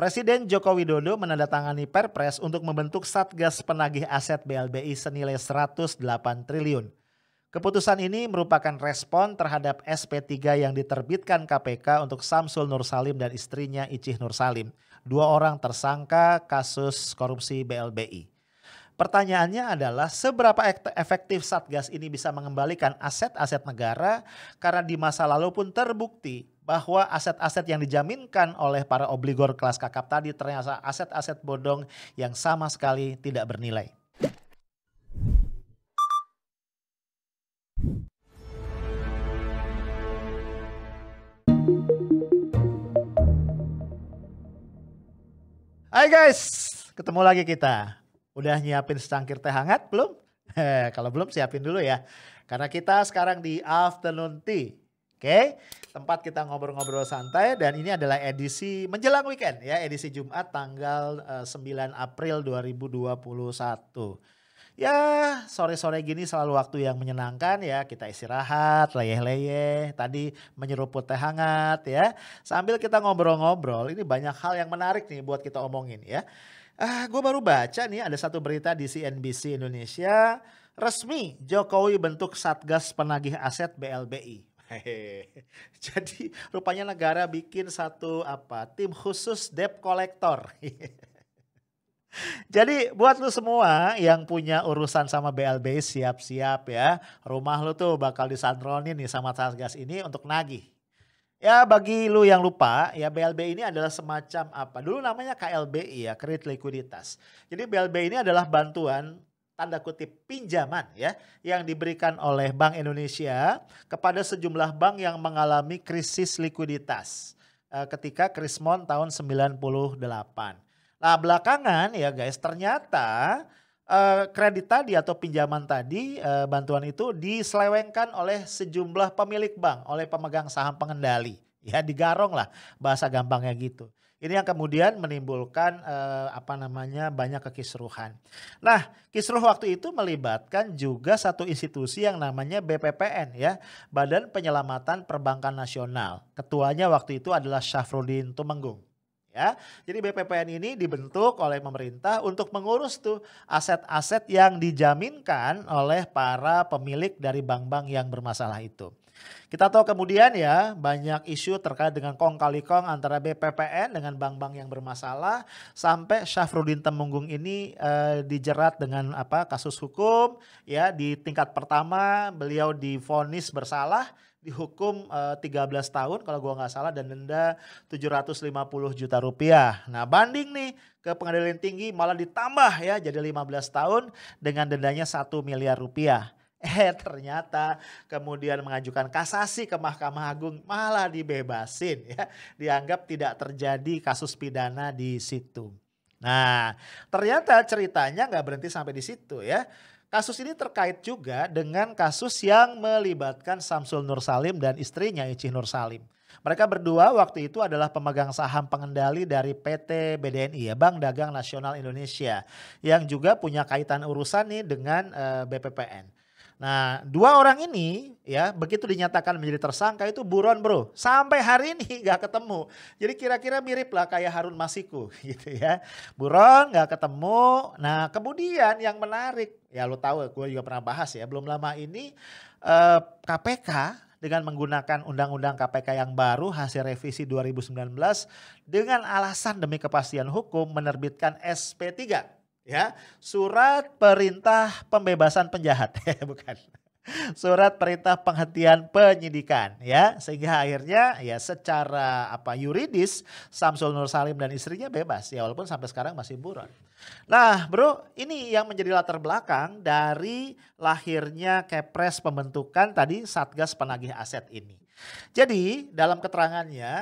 Presiden Joko Widodo menandatangani Perpres untuk membentuk Satgas Penagih Aset BLBI senilai 108 triliun. Keputusan ini merupakan respon terhadap SP3 yang diterbitkan KPK untuk Samsul Nur Salim dan istrinya Icih Nur Salim, dua orang tersangka kasus korupsi BLBI. Pertanyaannya adalah seberapa efektif Satgas ini bisa mengembalikan aset-aset negara karena di masa lalu pun terbukti bahwa aset-aset yang dijaminkan oleh para obligor kelas kakap tadi ternyata aset-aset bodong yang sama sekali tidak bernilai. Hai guys, ketemu lagi kita. Udah nyiapin secangkir teh hangat belum? Kalau belum siapin dulu ya. Karena kita sekarang di afternoon tea. Oke, tempat kita ngobrol-ngobrol santai dan ini adalah edisi menjelang weekend ya, edisi Jumat tanggal 9 April 2021. Ya, sore-sore gini selalu waktu yang menyenangkan ya, kita istirahat, leyeh-leyeh, tadi menyeruput teh hangat ya. Sambil kita ngobrol-ngobrol, ini banyak hal yang menarik nih buat kita omongin ya. Gue baru baca nih ada satu berita di CNBC Indonesia, resmi Jokowi bentuk Satgas Penagih Aset BLBI. Jadi rupanya negara bikin satu tim khusus debt collector. Jadi buat lu semua yang punya urusan sama BLBI siap-siap ya. Rumah lu tuh bakal disandronin nih sama Satgas ini untuk nagih. Ya bagi lu yang lupa ya, BLBI ini adalah semacam dulu namanya KLBI ya, kredit likuiditas. Jadi BLBI ini adalah bantuan tanda kutip pinjaman ya yang diberikan oleh Bank Indonesia kepada sejumlah bank yang mengalami krisis likuiditas ketika Krismon tahun 98. Nah belakangan ya guys, ternyata kredit tadi atau pinjaman tadi, bantuan itu diselewengkan oleh sejumlah pemilik bank, oleh pemegang saham pengendali. Ya digarong lah bahasa gampangnya gitu. Ini yang kemudian menimbulkan banyak kekisruhan. Nah, kisruh waktu itu melibatkan juga satu institusi yang namanya BPPN ya, Badan Penyelamatan Perbankan Nasional. Ketuanya waktu itu adalah Syafruddin Tumenggung. Ya, jadi BPPN ini dibentuk oleh pemerintah untuk mengurus tuh aset-aset yang dijaminkan oleh para pemilik dari bank-bank yang bermasalah itu. Kita tahu kemudian ya banyak isu terkait dengan kong kali kong antara BPPN dengan bank-bank yang bermasalah sampai Syafruddin Tumenggung ini dijerat dengan kasus hukum ya. Di tingkat pertama beliau divonis bersalah, dihukum 13 tahun kalau gua nggak salah dan denda 750 juta rupiah. Nah banding nih ke pengadilan tinggi malah ditambah ya jadi 15 tahun dengan dendanya 1 miliar rupiah. Ternyata kemudian mengajukan kasasi ke Mahkamah Agung malah dibebasin ya. Dianggap tidak terjadi kasus pidana di situ. Nah ternyata ceritanya nggak berhenti sampai di situ ya. Kasus ini terkait juga dengan kasus yang melibatkan Samsul Nur Salim dan istrinya Icih Nur Salim. Mereka berdua waktu itu adalah pemegang saham pengendali dari PT BDNI ya, Bank Dagang Nasional Indonesia. Yang juga punya kaitan urusan nih dengan BPPN. Nah dua orang ini ya begitu dinyatakan menjadi tersangka itu buron bro. Sampai hari ini gak ketemu. Jadi kira-kira mirip lah kayak Harun Masiku gitu ya. Buron gak ketemu. Nah kemudian yang menarik ya lu tahu gue juga pernah bahas ya. Belum lama ini KPK dengan menggunakan undang-undang KPK yang baru hasil revisi 2019 dengan alasan demi kepastian hukum menerbitkan SP3. Ya, surat perintah pembebasan penjahat, bukan. Surat perintah penghentian penyidikan ya, sehingga akhirnya ya secara yuridis Samsul Nur Salim dan istrinya bebas ya walaupun sampai sekarang masih buron. Nah, bro, ini yang menjadi latar belakang dari lahirnya Kepres pembentukan tadi Satgas Penagih Aset ini. Jadi, dalam keterangannya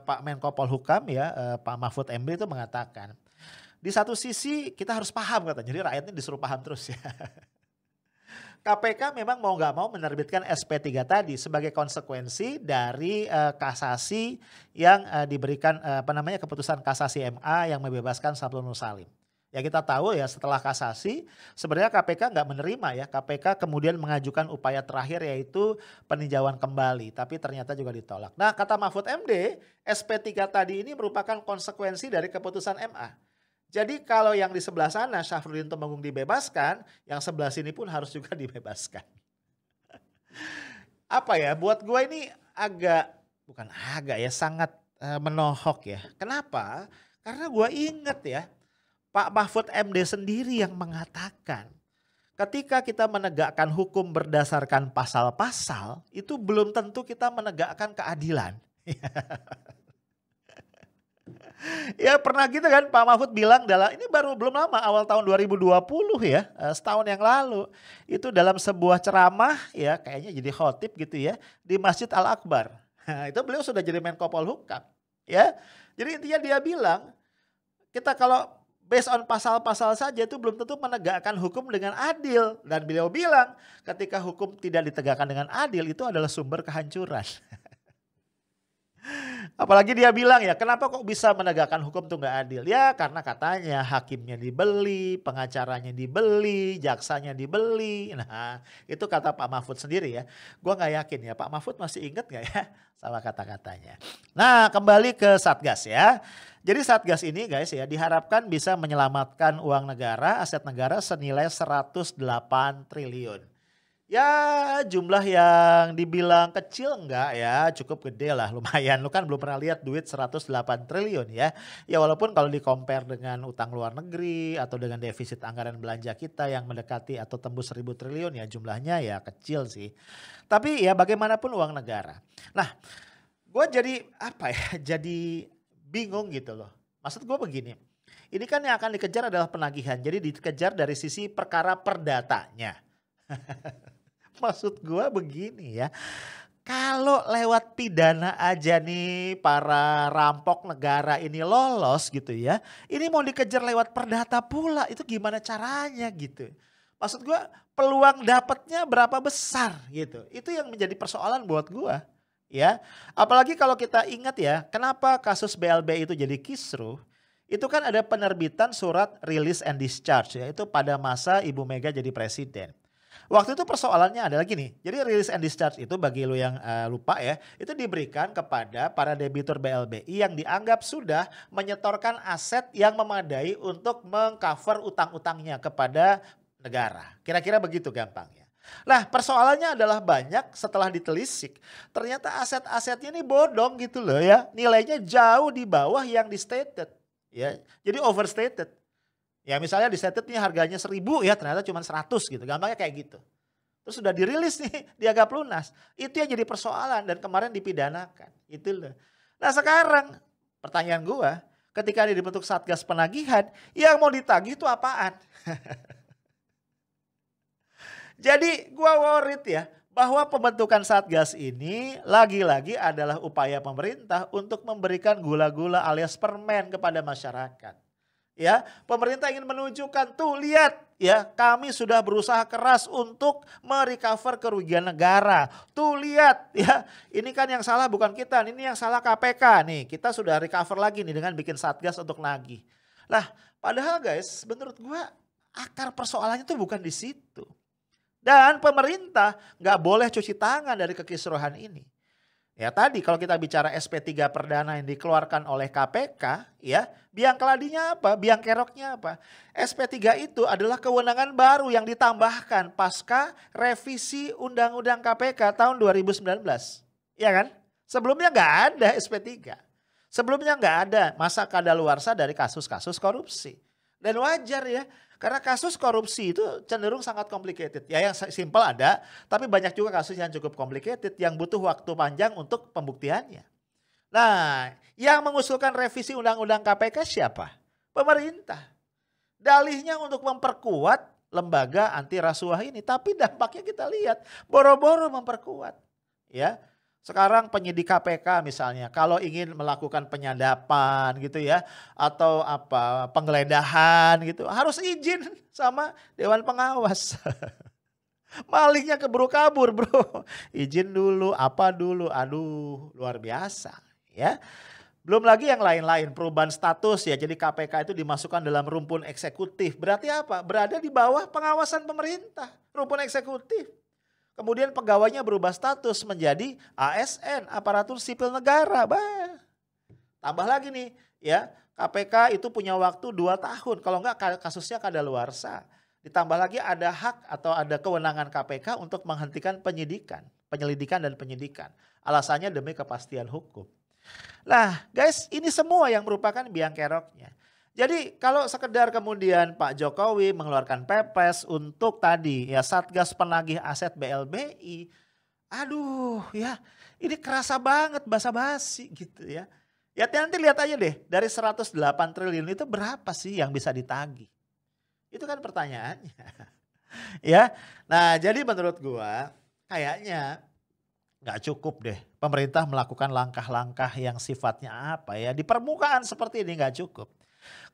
Pak Menko Polhukam ya, Pak Mahfud MD itu mengatakan di satu sisi kita harus paham katanya, jadi rakyat ini disuruh paham terus ya. KPK memang mau nggak mau menerbitkan SP3 tadi sebagai konsekuensi dari kasasi yang diberikan keputusan kasasi MA yang membebaskan Samsul Nur Salim. Ya kita tahu ya setelah kasasi sebenarnya KPK nggak menerima ya. KPK kemudian mengajukan upaya terakhir yaitu peninjauan kembali. Tapi ternyata juga ditolak. Nah kata Mahfud MD, SP3 tadi ini merupakan konsekuensi dari keputusan MA. Jadi kalau yang di sebelah sana Syafruddin Tumenggung dibebaskan, yang sebelah sini pun harus juga dibebaskan. Apa ya, buat gue ini bukan agak ya, sangat menohok ya. Kenapa? Karena gue inget ya, Pak Mahfud MD sendiri yang mengatakan ketika kita menegakkan hukum berdasarkan pasal-pasal itu belum tentu kita menegakkan keadilan. Ya pernah gitu kan Pak Mahfud bilang ini belum lama awal tahun 2020 ya, setahun yang lalu. Itu dalam sebuah ceramah ya kayaknya jadi khotib gitu ya di Masjid Al-Akbar. Nah, itu beliau sudah jadi Menko Polhukam ya. Jadi intinya dia bilang kita kalau based on pasal-pasal saja itu belum tentu menegakkan hukum dengan adil. Dan beliau bilang ketika hukum tidak ditegakkan dengan adil itu adalah sumber kehancuran. Apalagi dia bilang ya kenapa kok bisa menegakkan hukum itu nggak adil. Ya karena katanya hakimnya dibeli, pengacaranya dibeli, jaksanya dibeli. Nah itu kata Pak Mahfud sendiri ya. Gua nggak yakin ya Pak Mahfud masih ingat nggak ya sama kata-katanya. Nah kembali ke Satgas ya. Jadi Satgas ini guys ya diharapkan bisa menyelamatkan uang negara, aset negara senilai 108 triliun. Ya jumlah yang dibilang kecil enggak ya, cukup gede lah lumayan. Lu kan belum pernah lihat duit 108 triliun ya. Ya walaupun kalau di-compare dengan utang luar negeri atau dengan defisit anggaran belanja kita yang mendekati atau tembus 1.000 triliun ya jumlahnya ya kecil sih. Tapi ya bagaimanapun uang negara. Nah gue jadi jadi bingung gitu loh. Maksud gue begini, ini kan yang akan dikejar adalah penagihan. Jadi dikejar dari sisi perkara perdatanya. Maksud gue begini ya, kalau lewat pidana aja nih para rampok negara ini lolos gitu ya, ini mau dikejar lewat perdata pula, itu gimana caranya gitu. Maksud gue peluang dapatnya berapa besar gitu, itu yang menjadi persoalan buat gue ya. Apalagi kalau kita ingat ya, kenapa kasus BLB itu jadi kisruh, itu kan ada penerbitan surat release and discharge ya, itu pada masa Ibu Mega jadi presiden. Waktu itu persoalannya adalah gini, jadi release and discharge itu bagi lu yang lupa ya, itu diberikan kepada para debitur BLBI yang dianggap sudah menyetorkan aset yang memadai untuk mengcover utang-utangnya kepada negara. Kira-kira begitu gampangnya. Nah persoalannya adalah banyak setelah ditelisik, ternyata aset-asetnya ini bodong gitu loh ya, nilainya jauh di bawah yang di stated ya, jadi overstated. Ya misalnya di stated nih harganya 1.000 ya ternyata cuma 100 gitu. Gampangnya kayak gitu. Terus sudah dirilis nih dianggap lunas. Itu yang jadi persoalan dan kemarin dipidanakan. Itu loh. Nah sekarang pertanyaan gua ketika dibentuk Satgas Penagihan yang mau ditagih itu apaan? Jadi gua worried ya bahwa pembentukan Satgas ini lagi-lagi adalah upaya pemerintah untuk memberikan gula-gula alias permen kepada masyarakat. Ya, pemerintah ingin menunjukkan tuh lihat ya kami sudah berusaha keras untuk merecover kerugian negara. Tuh lihat ya ini kan yang salah bukan kita, ini yang salah KPK nih. Kita sudah recover lagi nih dengan bikin Satgas untuk nagih. Nah padahal guys menurut gua akar persoalannya tuh bukan di situ. Dan pemerintah nggak boleh cuci tangan dari kekisruhan ini. Ya tadi kalau kita bicara SP3 perdana yang dikeluarkan oleh KPK ya biang keladinya apa, biang keroknya apa. SP3 itu adalah kewenangan baru yang ditambahkan pasca revisi Undang-Undang KPK tahun 2019. Ya kan? Sebelumnya nggak ada SP3. Sebelumnya nggak ada masa kadaluarsa dari kasus-kasus korupsi. Dan wajar ya. Karena kasus korupsi itu cenderung sangat complicated. Ya yang simple ada, tapi banyak juga kasus yang cukup complicated yang butuh waktu panjang untuk pembuktiannya. Nah, yang mengusulkan revisi Undang-Undang KPK siapa? Pemerintah. Dalihnya untuk memperkuat lembaga anti rasuah ini, tapi dampaknya kita lihat boro-boro memperkuat. Ya. Sekarang penyidik KPK misalnya kalau ingin melakukan penyadapan gitu ya atau penggeledahan gitu harus izin sama Dewan Pengawas. Malingnya keburu kabur bro, izin dulu apa dulu, aduh luar biasa ya. Belum lagi yang lain-lain, perubahan status ya. Jadi KPK itu dimasukkan dalam rumpun eksekutif. Berarti apa? Berada di bawah pengawasan pemerintah, rumpun eksekutif. Kemudian pegawainya berubah status menjadi ASN, aparatur sipil negara. Bah. Tambah lagi nih ya, KPK itu punya waktu 2 tahun. Kalau enggak kasusnya kadaluarsa. Ditambah lagi ada hak atau ada kewenangan KPK untuk menghentikan penyelidikan dan penyidikan. Alasannya demi kepastian hukum. Nah guys, ini semua yang merupakan biang keroknya. Jadi kalau sekedar kemudian Pak Jokowi mengeluarkan Perpres untuk tadi ya Satgas Penagih Aset BLBI. Aduh ya, ini kerasa banget basa-basi gitu ya. Ya nanti lihat aja deh, dari 108 triliun itu berapa sih yang bisa ditagih? Itu kan pertanyaannya. Ya. Nah, jadi menurut gua kayaknya nggak cukup deh pemerintah melakukan langkah-langkah yang sifatnya apa ya, di permukaan seperti ini nggak cukup.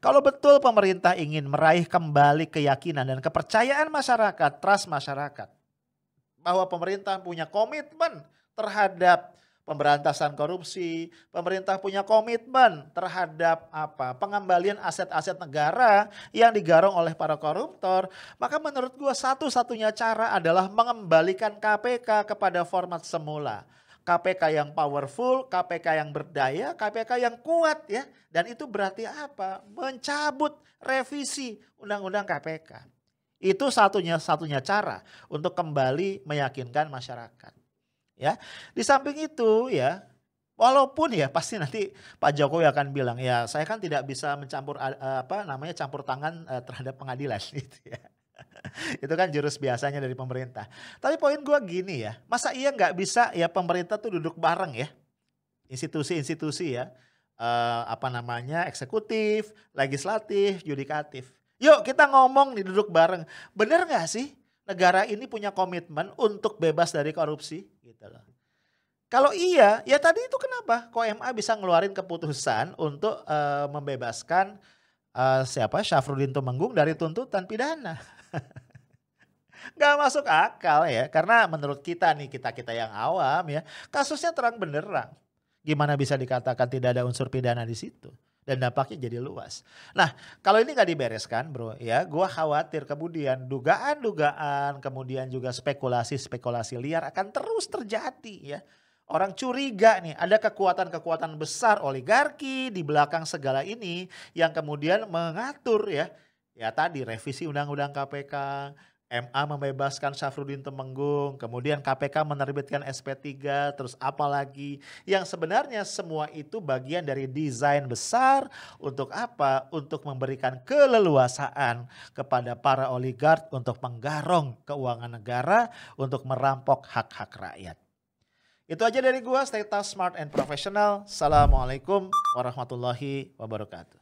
Kalau betul pemerintah ingin meraih kembali keyakinan dan kepercayaan masyarakat, trust masyarakat, bahwa pemerintah punya komitmen terhadap pemberantasan korupsi, pemerintah punya komitmen terhadap pengembalian aset-aset negara yang digarong oleh para koruptor, maka menurut gua satu-satunya cara adalah mengembalikan KPK kepada format semula. KPK yang powerful, KPK yang berdaya, KPK yang kuat ya. Dan itu berarti apa? Mencabut revisi Undang-Undang KPK. Itu satunya cara untuk kembali meyakinkan masyarakat. Ya, di samping itu ya, walaupun ya pasti nanti Pak Jokowi akan bilang ya saya kan tidak bisa mencampur campur tangan terhadap pengadilan gitu ya. Itu kan jurus biasanya dari pemerintah. Tapi poin gua gini ya, masa iya nggak bisa ya pemerintah tuh duduk bareng ya, institusi-institusi ya, eksekutif, legislatif, yudikatif. Yuk kita ngomong nih duduk bareng, bener nggak sih negara ini punya komitmen untuk bebas dari korupsi? Gitu loh. Kalau iya, ya tadi itu kenapa kok MA bisa ngeluarin keputusan untuk membebaskan Syafruddin Tumenggung dari tuntutan pidana. Gak masuk akal ya, karena menurut kita nih, kita yang awam ya, kasusnya terang benderang. Gimana bisa dikatakan tidak ada unsur pidana di situ? Dan dampaknya jadi luas. Nah kalau ini gak dibereskan bro ya, gua khawatir kemudian dugaan-dugaan, kemudian juga spekulasi-spekulasi liar akan terus terjadi ya. Orang curiga nih ada kekuatan-kekuatan besar oligarki di belakang segala ini yang kemudian mengatur ya. Ya tadi revisi Undang-Undang KPK, MA membebaskan Syafruddin Tumenggung, kemudian KPK menerbitkan SP3, terus apa lagi. Yang sebenarnya semua itu bagian dari desain besar untuk apa? Untuk memberikan keleluasaan kepada para oligark untuk menggarong keuangan negara, untuk merampok hak-hak rakyat. Itu aja dari gua, stay tough, smart and professional. Assalamualaikum warahmatullahi wabarakatuh.